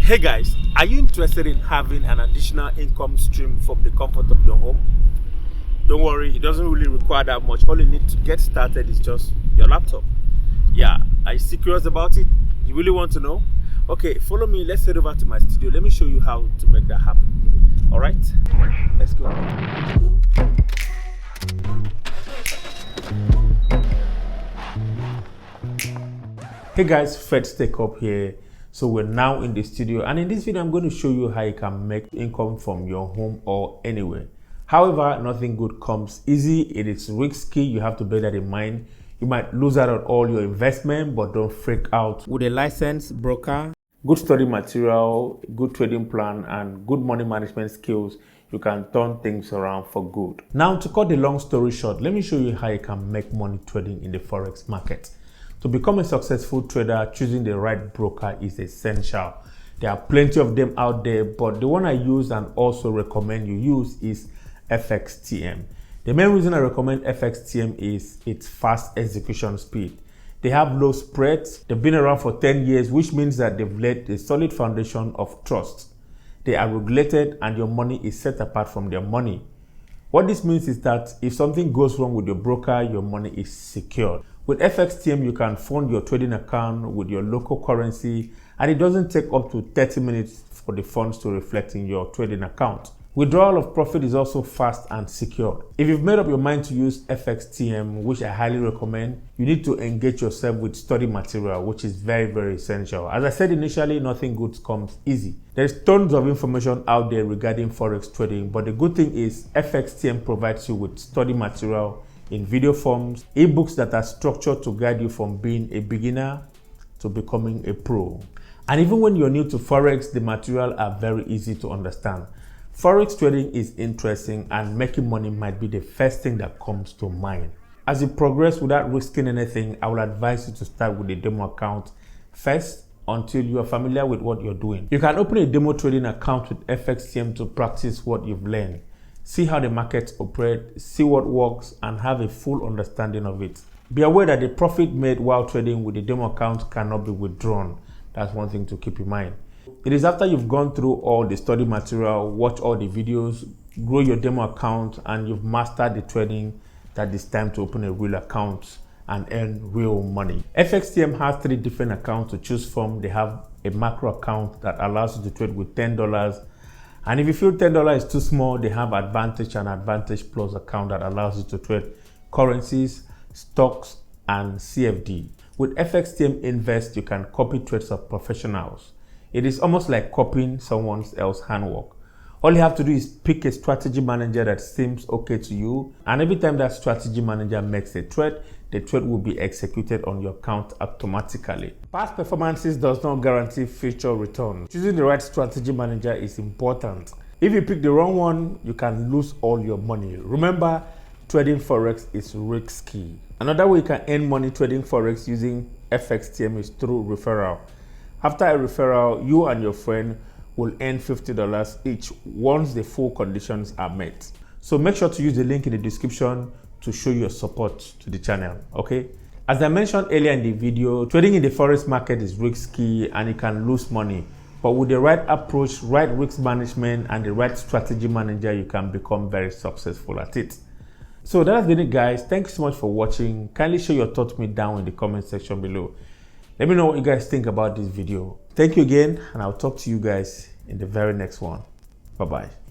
Hey guys, are you interested in having an additional income stream from the comfort of your home? Don't worry, it doesn't really require that much. All you need to get started is just your laptop. Yeah, are you serious about it? You really want to know? Okay, follow me. Let's head over to my studio. Let me show you how to make that happen. All right, let's go. Hey guys, FXTM here. So we're now in the studio, and in this video I'm going to show you how you can make income from your home or anywhere. However, nothing good comes easy. It is risky. You have to bear that in mind. You might lose out on all your investment, but don't freak out. With a licensed broker, good study material, good trading plan, and good money management skills, you can turn things around for good. Now, to cut the long story short, let me show you how you can make money trading in the Forex market. To become a successful trader, choosing the right broker is essential. There are plenty of them out there, but the one I use and also recommend you use is FXTM. The main reason I recommend FXTM is its fast execution speed. They have low spreads. They've been around for 10 years, which means that they've laid a solid foundation of trust. They are regulated and your money is set apart from their money. What this means is that if something goes wrong with your broker, your money is secured. With FXTM, you can fund your trading account with your local currency, and it doesn't take up to 30 minutes for the funds to reflect in your trading account. Withdrawal of profit is also fast and secure. If you've made up your mind to use FXTM, which I highly recommend, you need to engage yourself with study material, which is very essential. As I said initially, nothing good comes easy. There's tons of information out there regarding Forex trading, but the good thing is FXTM provides you with study material in video forms, ebooks that are structured to guide you from being a beginner to becoming a pro. And even when you're new to Forex, the material are very easy to understand. Forex trading is interesting, and making money might be the first thing that comes to mind. As you progress without risking anything, I will advise you to start with a demo account first until you are familiar with what you're doing. You can open a demo trading account with FXTM to practice what you've learned. See how the markets operate, see what works, and have a full understanding of it. Be aware that the profit made while trading with the demo account cannot be withdrawn. That's one thing to keep in mind. It is after you've gone through all the study material, watch all the videos, grow your demo account, and you've mastered the trading that it's time to open a real account and earn real money. FXTM has 3 different accounts to choose from. They have a macro account that allows you to trade with $10. And if you feel $10 is too small, they have Advantage and Advantage Plus account that allows you to trade currencies, stocks, and CFD. With FXTM Invest, you can copy trades of professionals. It is almost like copying someone else's handwork. All you have to do is pick a strategy manager that seems okay to you, and every time that strategy manager makes a trade, the trade will be executed on your account automatically. Past performances does not guarantee future returns. Choosing the right strategy manager is important. If you pick the wrong one, you can lose all your money. Remember, trading Forex is risky. Another way you can earn money trading Forex using FXTM is through referral. After a referral, you and your friend will earn $50 each once the full conditions are met. So make sure to use the link in the description to show your support to the channel, okay? As I mentioned earlier in the video, trading in the Forex market is risky and you can lose money. But with the right approach, right risk management, and the right strategy manager, you can become very successful at it. So that's been it, guys. Thanks so much for watching. Kindly share your thoughts with me down in the comment section below. Let me know what you guys think about this video. Thank you again, and I'll talk to you guys in the very next one. Bye-bye.